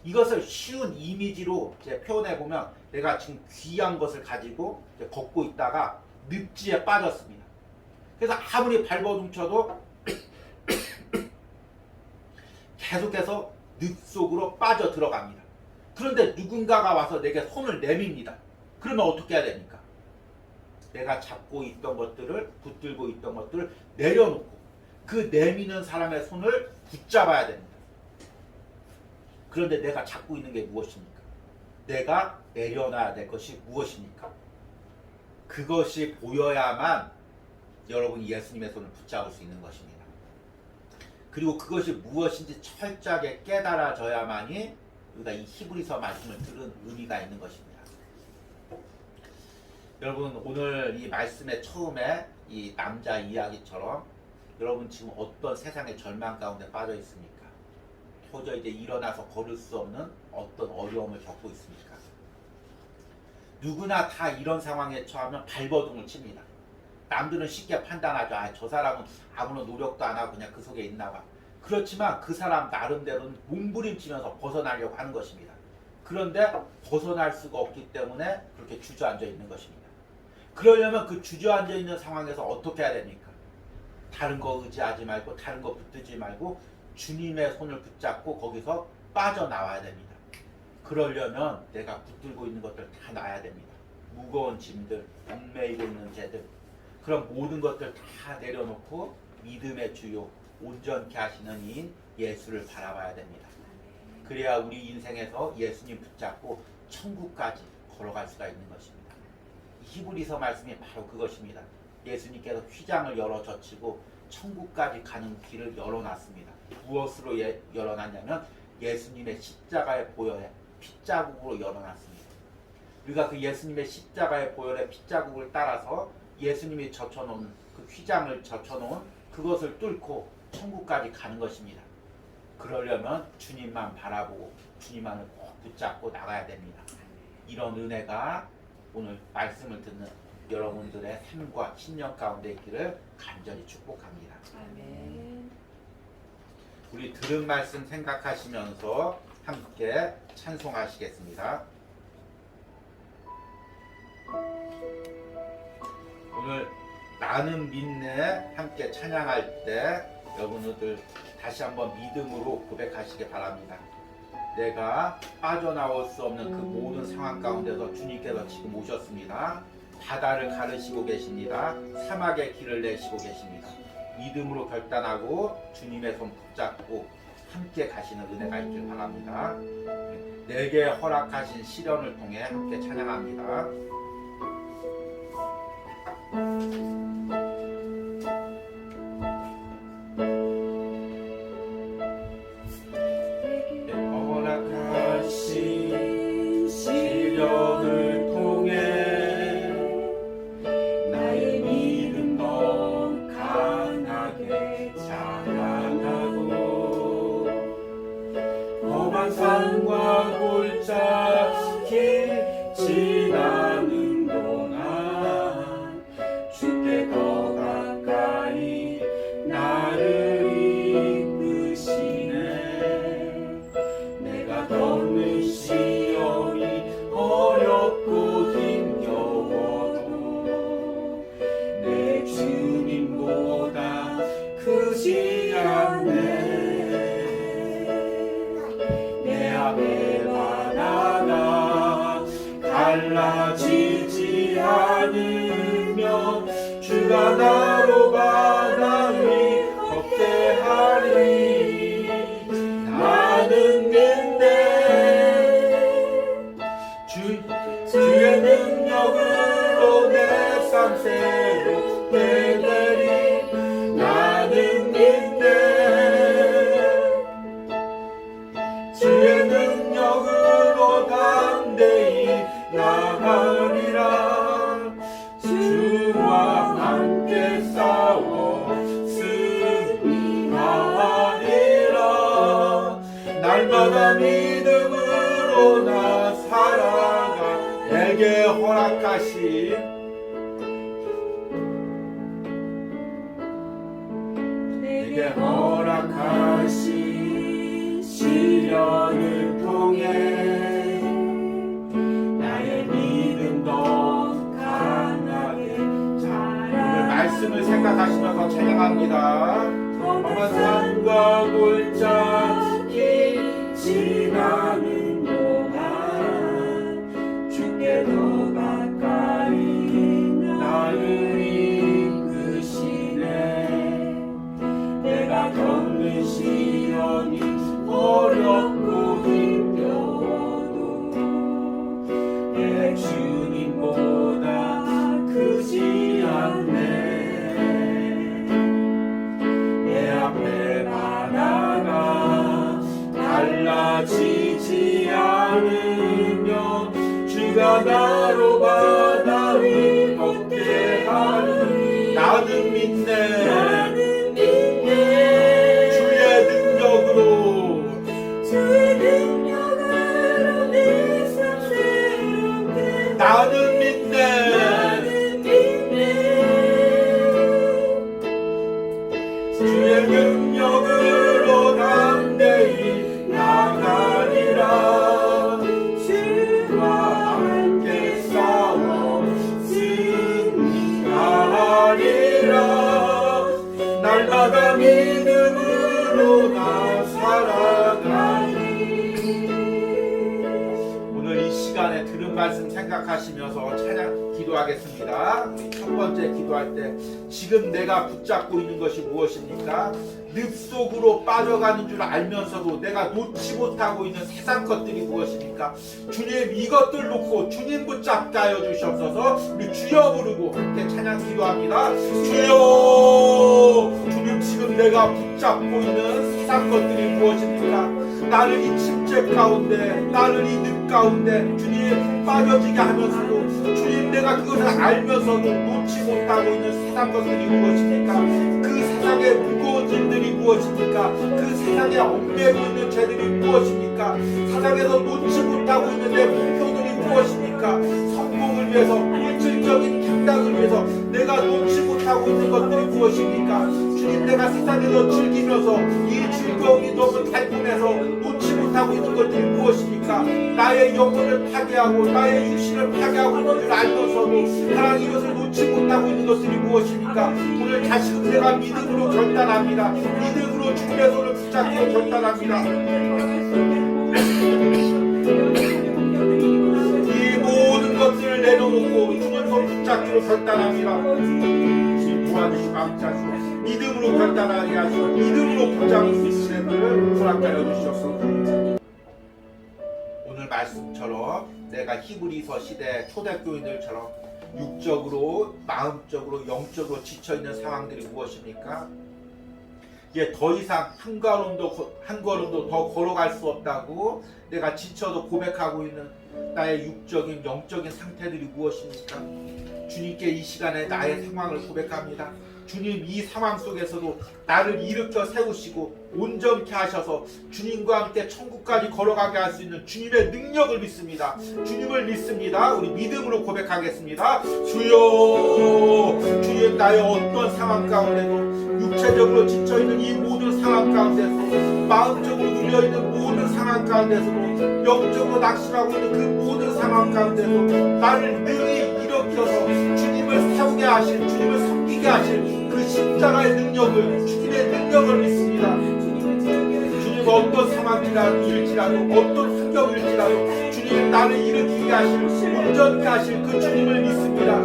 이것을 쉬운 이미지로 이제 표현해 보면 내가 지금 귀한 것을 가지고 이제 걷고 있다가 늪지에 빠졌습니다. 그래서 아무리 발버둥쳐도 계속해서 늪 속으로 빠져 들어갑니다. 그런데 누군가가 와서 내게 손을 내밉니다. 그러면 어떻게 해야 됩니까? 내가 잡고 있던 것들을 붙들고 있던 것들을 내려놓고 그 내미는 사람의 손을 붙잡아야 됩니다. 그런데 내가 잡고 있는 게 무엇입니까? 내가 내려놔야 될 것이 무엇입니까? 그것이 보여야만 여러분이 예수님의 손을 붙잡을 수 있는 것입니다. 그리고 그것이 무엇인지 철저하게 깨달아져야만이 우리가 이 히브리서 말씀을 들은 의미가 있는 것입니다. 여러분 오늘 이 말씀의 처음에 이 남자 이야기처럼 여러분 지금 어떤 세상의 절망 가운데 빠져 있습니까? 도저히 이제 일어나서 걸을 수 없는 어떤 어려움을 겪고 있습니까? 누구나 다 이런 상황에 처하면 발버둥을 칩니다. 남들은 쉽게 판단하죠. 아, 저 사람은 아무런 노력도 안 하고 그냥 그 속에 있나 봐. 그렇지만 그 사람 나름대로는 몸부림치면서 벗어나려고 하는 것입니다. 그런데 벗어날 수가 없기 때문에 그렇게 주저앉아 있는 것입니다. 그러려면 그 주저앉아 있는 상황에서 어떻게 해야 됩니까? 다른 거 의지하지 말고 다른 거 붙들지 말고 주님의 손을 붙잡고 거기서 빠져나와야 됩니다. 그러려면 내가 붙들고 있는 것들 다 놔야 됩니다. 무거운 짐들, 얽매이고 있는 죄들, 그런 모든 것들 다 내려놓고 믿음의 주요 온전케 하시는 이인 예수를 바라봐야 됩니다. 그래야 우리 인생에서 예수님 붙잡고 천국까지 걸어갈 수가 있는 것입니다. 히브리서 말씀이 바로 그것입니다. 예수님께서 휘장을 열어 젖히고 천국까지 가는 길을 열어놨습니다. 무엇으로 열어놨냐면 예수님의 십자가의 보혈에 핏자국으로 열어놨습니다. 우리가 그 예수님의 십자가의 보혈의 핏자국을 따라서 예수님이 젖혀놓은 그 휘장을 젖혀놓은 그것을 뚫고 천국까지 가는 것입니다. 그러려면 주님만 바라보고 주님만을 꼭 붙잡고 나가야 됩니다. 이런 은혜가 오늘 말씀을 듣는 여러분들의 삶과 신령 가운데 있기를 간절히 축복합니다. 아멘. 우리 들은 말씀 생각하시면서 함께 찬송하시겠습니다. 오늘 나는 믿네 함께 찬양할 때 여러분들 다시 한번 믿음으로 고백하시기 바랍니다. 내가 빠져나올 수 없는 그 모든 상황 가운데서 주님께서 지금 오셨습니다. 바다를 가르시고 계십니다. 사막의 길을 내시고 계십니다. 믿음으로 결단하고 주님의 손 붙잡고 함께 가시는 은혜가 있길 바랍니다. 내게 허락하신 시련을 통해 함께 찬양합니다. 허락하신 시련을 통해 나의 믿음도 강하게 자라나고 험한 산과 골짜기 지나는 않으면 주가 나로 바다 위 걷게 하리. 나는 믿네. 주의 능력으로 내 삶 새롭게 되리. 나는 믿네. 주의 능력으로 담대히 나가리라. 주와 함께 싸워 승리하리라. 날마다 믿음으로 나 살아가 내게 허락하신 시련을 통해 나의 믿음 더 강하게 자라. 말씀을 생각하시면서 찬양합니다. 험한 산과 골짜기 지나는 동안 주께 더 가까이 나를 이끄시네. 내가 겪는 시련이 어렵고 힘겨워도 내 주님보다 크지 않네. 내 앞에 바다가 달라지지 않으며 주가 나로 바다 위 걷게 하리. 나는 믿네. 나는 믿네. 주의 능력으로 담대히 나가리라. 주와 함께 싸워 승리하리라. 날마다 믿음으로 나 살아가리. 오늘 이 시간에 들은 말씀 생각하시면서 찬양 기도하겠습니다. 첫 번째 기도할 때 지금 내가 붙잡고 있는 것이 무엇입니까? 늪속으로 빠져가는 줄 알면서도 내가 놓지 못하고 있는 세상 것들이 무엇입니까? 주님, 이것들 놓고 주님 붙잡게 하여 주시옵소서. 우리 주여 부르고 함께 찬양 기도합니다. 주여. 주님, 지금 내가 붙잡고 있는 세상 것들이 무엇입니까? 나를 이 침체 가운데, 나를 이 늪 가운데 주님 빠져지게 하면서도 주님, 내가 그것을 알면서도 놓지 못하고 있는 세상 것들이 무엇입니까? 그 세상의 무거운 짐들이 무엇입니까? 그 세상에 얽매고 있는 죄들이 무엇입니까? 세상에서 놓지 못하고 있는 내 목표들이 무엇입니까? 성공을 위해서, 물질적인 당당을 위해서 내가 놓지 못하고 있는 것들이 무엇입니까? 주님, 내가 세상에서 즐기면서 이 즐거움이 너무 달콤해서 놓지 못하고 있는 것들이 무엇입니까? 나의 영혼을 파괴하고 나의 육신을 파괴하고 있는 줄 알면서도 하나님, 이것을 놓지 못하고 있는 것들이 무엇입니까? 오늘 다시금 내가 믿음으로 결단합니다. 믿음으로 주님의 손을 붙잡기로 결단합니다. 이 모든 것들을 내려놓고 주님 손 붙잡기로 결단합니다. 주님 도와주시고 감사하시고 믿음으로 결단하게 하시고 믿음으로 붙잡을 수 있는 애들을 허락하여 주시옵소서. 오늘 말씀처럼 내가 히브리서 시대 초대교인들처럼 육적으로, 마음적으로, 영적으로 지쳐있는 상황들이 무엇입니까? 이제 더 이상 한 걸음도 더 걸어갈 수 없다고 내가 지쳐도 고백하고 있는 나의 육적인, 영적인 상태들이 무엇입니까? 주님께 이 시간에 나의 상황을 고백합니다. 주님, 이 상황 속에서도 나를 일으켜 세우시고 온전케 하셔서 주님과 함께 천국까지 걸어가게 할 수 있는 주님의 능력을 믿습니다. 주님을 믿습니다. 우리 믿음으로 고백하겠습니다. 주여, 주님, 나의 어떤 상황 가운데도, 육체적으로 지쳐있는 이 모든 상황 가운데서, 마음적으로 눌려있는 모든 상황 가운데서도, 영적으로 낙심하고 있는 그 모든 상황 가운데서 나를 능히 일으켜서 주님을 세우게 하실, 주님을 섬기게 하실 그 십자가의 능력을, 주님의 능력을 믿습니다. 주님, 어떤 상황일지라도, 어떤 환경일지라도 주님, 나를 일으키게 하실, 온전케 하실 그 주님을 믿습니다.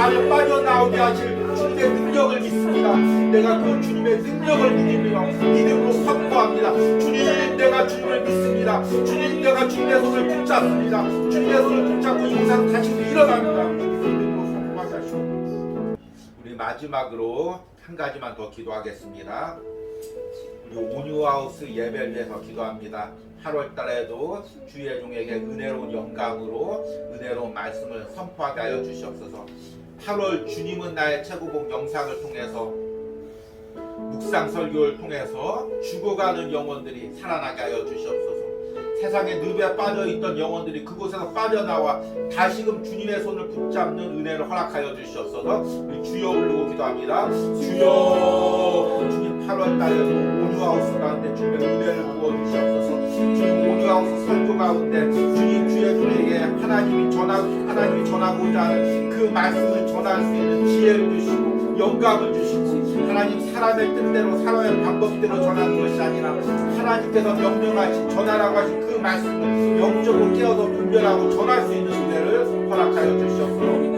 나를 빠져나오게 하실 주님의 능력을 믿습니다. 내가 그 주님의 능력을 믿음으로 선포합니다. 주님, 내가 주님을 믿습니다. 주님, 내가 주님의 손을 붙잡습니다. 주님의 손을 붙잡고 영상 다시 일어납니다. 믿음으로 선포하게 하시고. 우리 마지막으로 한 가지만 더 기도하겠습니다. 우리 온유하우스 예배를 위해서 기도합니다. 8월 달에도 주의 종에게 은혜로운 영광으로 은혜로운 말씀을 선포하게 하여 주시옵소서. 8월 주님은 나의 최고봉 영상을 통해서 묵상 설교를 통해서 죽어가는 영혼들이 살아나게 하여 주시옵소서. 세상에 늪에 빠져있던 영혼들이 그곳에서 빠져나와 다시금 주님의 손을 붙잡는 은혜를 허락하여 주시옵소서. 주여 부르고 기도합니다. 주여. 주님, 8월 달에도 온유하우스 가운데 주님의 은혜를 부어주시옵소서. 주님, 온유하우스 설교 가운데 주님 주의 종에게 하나님이 전하고자 하는 그 말씀을 전할 수 있는 지혜를 주시고 영감을 주시고, 하나님 사람의 뜻대로 사람의 방법대로 전하는 것이 아니라 하나님께서 명령하신 전하라고 하신 그 말씀을 영적으로 깨어서 분별하고 전할 수 있는 은혜를 허락하여 주시옵소서.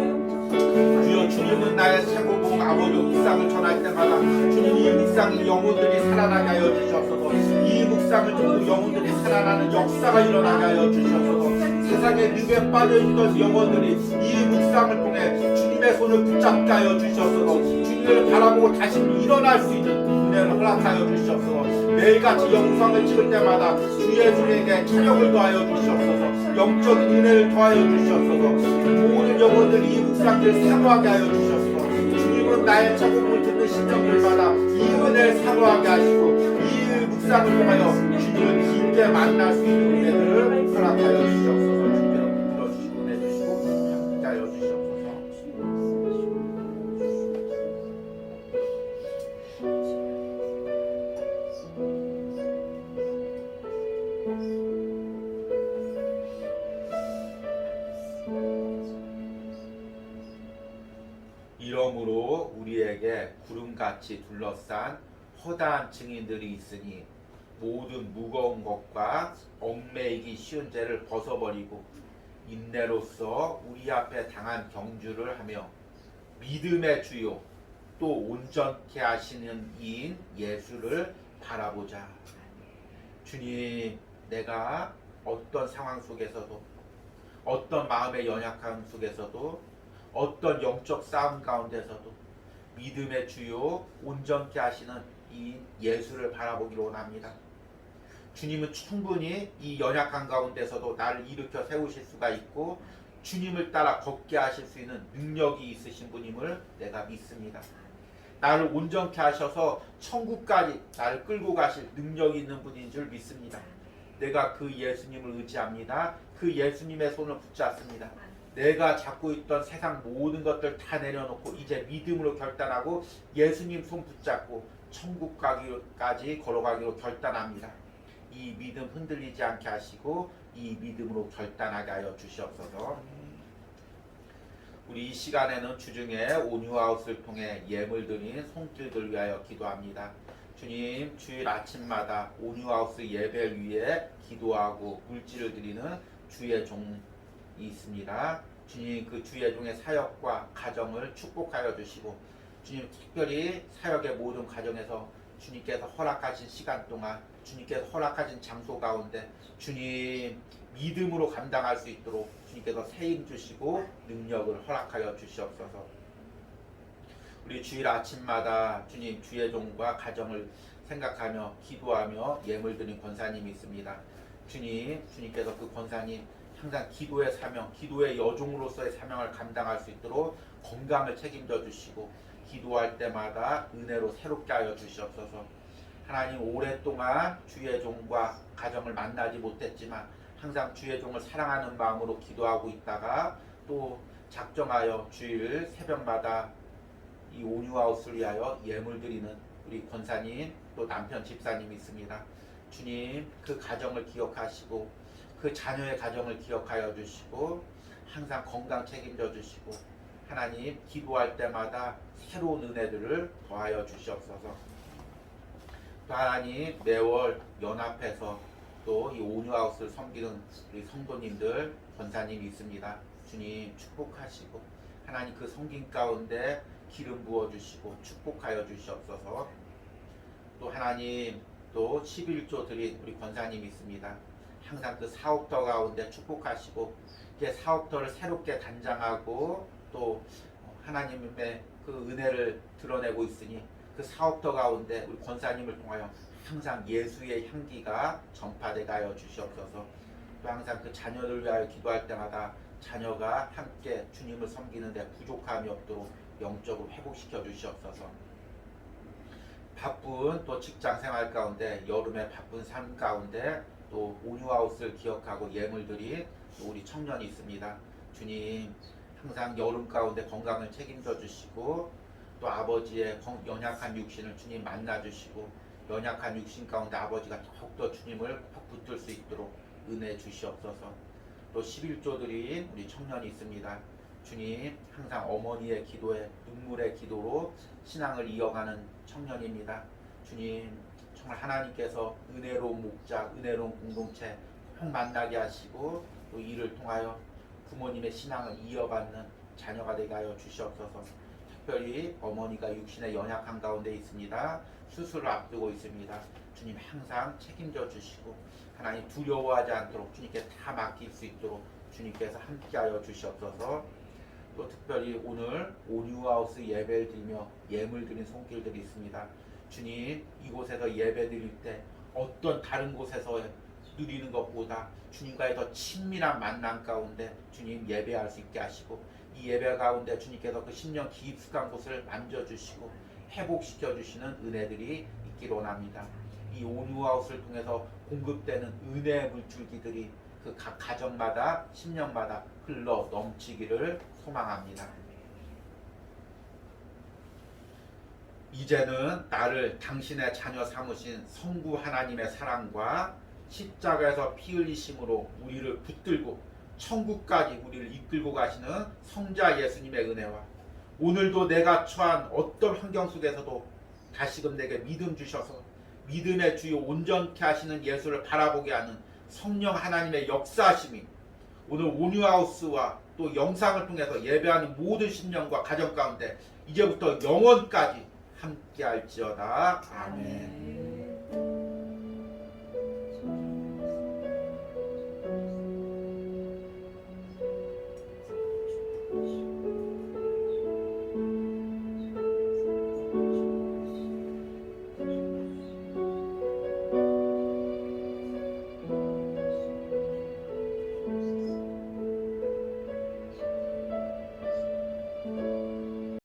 주여, 주님은 나의 최고봉 아버지 묵상을 전할 때마다 주님 이 묵상이 영혼들이 살아나게 하여 주시옵소서. 이 묵상을 듣고 영혼들이 살아나는 역사가 일어나게 하여 주시옵소서. 세상에 늪에 빠져있던 영혼들이 이 묵상을 통해 주님의 손을 붙잡게 하여 주시옵소서. 주님을 바라보고 다시 일어날 수 있는 은혜를 허락하여 주시옵소서. 매일같이 영상을 찍을 때마다 주의 종에게 찬양을 더하여 주시옵소서. 영적인 은혜를 더하여 주시옵소서. 모든 영혼들이 이 묵상을 사모하게 하여 주시옵소서. 주님은 나의 작품을 듣는 심령들마다 이 은혜를 사모하게 하시고 이 묵상을 통하여 주님을 깊게 만날 수 있는 은혜를 허락하여 주시옵소서. 주님께로 불러주시고 은혜 주시고 함께 하여 주시옵소서. 이러므로 우리에게 구름같이 둘러싼 허다한 증인들이 있으니 모든 무거운 것과 얽매이기 쉬운 죄를 벗어버리고 인내로써 우리 앞에 당한 경주를 하며 믿음의 주요 또 온전케 하시는 이인 예수를 바라보자. 주님, 내가 어떤 상황 속에서도, 어떤 마음의 연약함 속에서도, 어떤 영적 싸움 가운데서도 믿음의 주요 온전케 하시는 이 예수를 바라보기로 원합니다. 주님은 충분히 이 연약한 가운데서도 나를 일으켜 세우실 수가 있고 주님을 따라 걷게 하실 수 있는 능력이 있으신 분임을 내가 믿습니다. 나를 온전케 하셔서 천국까지 나를 끌고 가실 능력이 있는 분인 줄 믿습니다. 내가 그 예수님을 의지합니다. 그 예수님의 손을 붙잡습니다. 내가 잡고 있던 세상 모든 것들 다 내려놓고 이제 믿음으로 결단하고 예수님 손 붙잡고 천국 가기까지 걸어가기로 결단합니다. 이 믿음 흔들리지 않게 하시고 이 믿음으로 결단하게 하여 주시옵소서. 우리 이 시간에는 주중에 온유하우스를 통해 예물 드린 손길들 위하여 기도합니다. 주님, 주일 아침마다 온유하우스 예배를 위해 기도하고 물질을 드리는 주의 종이 있습니다. 주님, 그 주의 종의 사역과 가정을 축복하여 주시고 주님, 특별히 사역의 모든 가정에서 주님께서 허락하신 시간 동안, 주님께서 허락하신 장소 가운데 주님 믿음으로 감당할 수 있도록 주님께서 세임 주시고 능력을 허락하여 주시옵소서. 우리 주일 아침마다 주님 주의 종과 가정을 생각하며 기도하며 예물 드린 권사님이 있습니다. 주님께서 그 권사님 항상 기도의 사명, 기도의 여종으로서의 사명을 감당할 수 있도록 건강을 책임져 주시고 기도할 때마다 은혜로 새롭게 하여 주시옵소서. 하나님, 오랫동안 주의 종과 가정을 만나지 못했지만 항상 주의 종을 사랑하는 마음으로 기도하고 있다가 또 작정하여 주일 새벽마다 이 온유하우스를 위하여 예물 드리는 우리 권사님 또 남편 집사님이 있습니다. 주님, 그 가정을 기억하시고 그 자녀의 가정을 기억하여 주시고 항상 건강 책임져 주시고 하나님, 기도할 때마다 새로운 은혜들을 더하여 주시옵소서. 또 하나님, 매월 연합해서 또 이 온유하우스를 섬기는 우리 성도님들, 권사님이 있습니다. 주님 축복하시고 하나님 그 성긴 가운데 기름 부어주시고 축복하여 주시옵소서. 또 하나님 또 11조 드린 우리 권사님이 있습니다. 항상 그 사업터 가운데 축복하시고 이제 사업터를 새롭게 단장하고 또 하나님의 그 은혜를 드러내고 있으니 그 사업터 가운데 우리 권사님을 통하여 항상 예수의 향기가 전파되게 하여 주시옵소서. 또 항상 그 자녀를 위하여 기도할 때마다 자녀가 함께 주님을 섬기는데 부족함이 없도록 영적으로 회복시켜 주시옵소서. 바쁜 또 직장 생활 가운데 여름의 바쁜 삶 가운데 또 온유하우스를 기억하고 예물 드린 우리 청년이 있습니다. 주님 항상 여름 가운데 건강을 책임져 주시고 또 아버지의 연약한 육신을 주님 만나 주시고 연약한 육신 가운데 아버지가 더욱더 주님을 꼭 붙들 수 있도록 은혜 주시옵소서. 또 11조 드린 우리 청년이 있습니다. 주님 항상 어머니의 기도에 눈물의 기도로 신앙을 이어가는 청년입니다. 주님 정말 하나님께서 은혜로운 목자, 은혜로운 공동체 꼭 만나게 하시고 또 이를 통하여 부모님의 신앙을 이어받는 자녀가 되게 하여 주시옵소서. 특별히 어머니가 육신의 연약한 가운데 있습니다. 수술을 앞두고 있습니다. 주님 항상 책임져 주시고 하나님 두려워하지 않도록 주님께 다 맡길 수 있도록 주님께서 함께하여 주시옵소서. 또 특별히 오늘 온유하우스 예배를 드리며 예물 드린 손길들이 있습니다. 주님 이곳에서 예배 드릴 때 어떤 다른 곳에서 누리는 것보다 주님과의 더 친밀한 만남 가운데 주님 예배할 수 있게 하시고 이 예배 가운데 주님께서 그 심령 깊숙한 곳을 만져주시고 회복시켜 주시는 은혜들이 있기를 원합니다. 이 온유하우스를 통해서 공급되는 은혜의 물줄기들이 그 각 가정마다 심령마다 흘러 넘치기를 소망합니다. 이제는 나를 당신의 자녀 삼으신 성부 하나님의 사랑과 십자가에서 피 흘리심으로 우리를 붙들고 천국까지 우리를 이끌고 가시는 성자 예수님의 은혜와 오늘도 내가 처한 어떤 환경 속에서도 다시금 내게 믿음 주셔서 믿음의 주요 온전케 하시는 예수를 바라보게 하는 성령 하나님의 역사하심이 오늘 온유하우스와 또 영상을 통해서 예배하는 모든 심령과 가정 가운데 이제부터 영원까지 함께 할지어다. 아멘.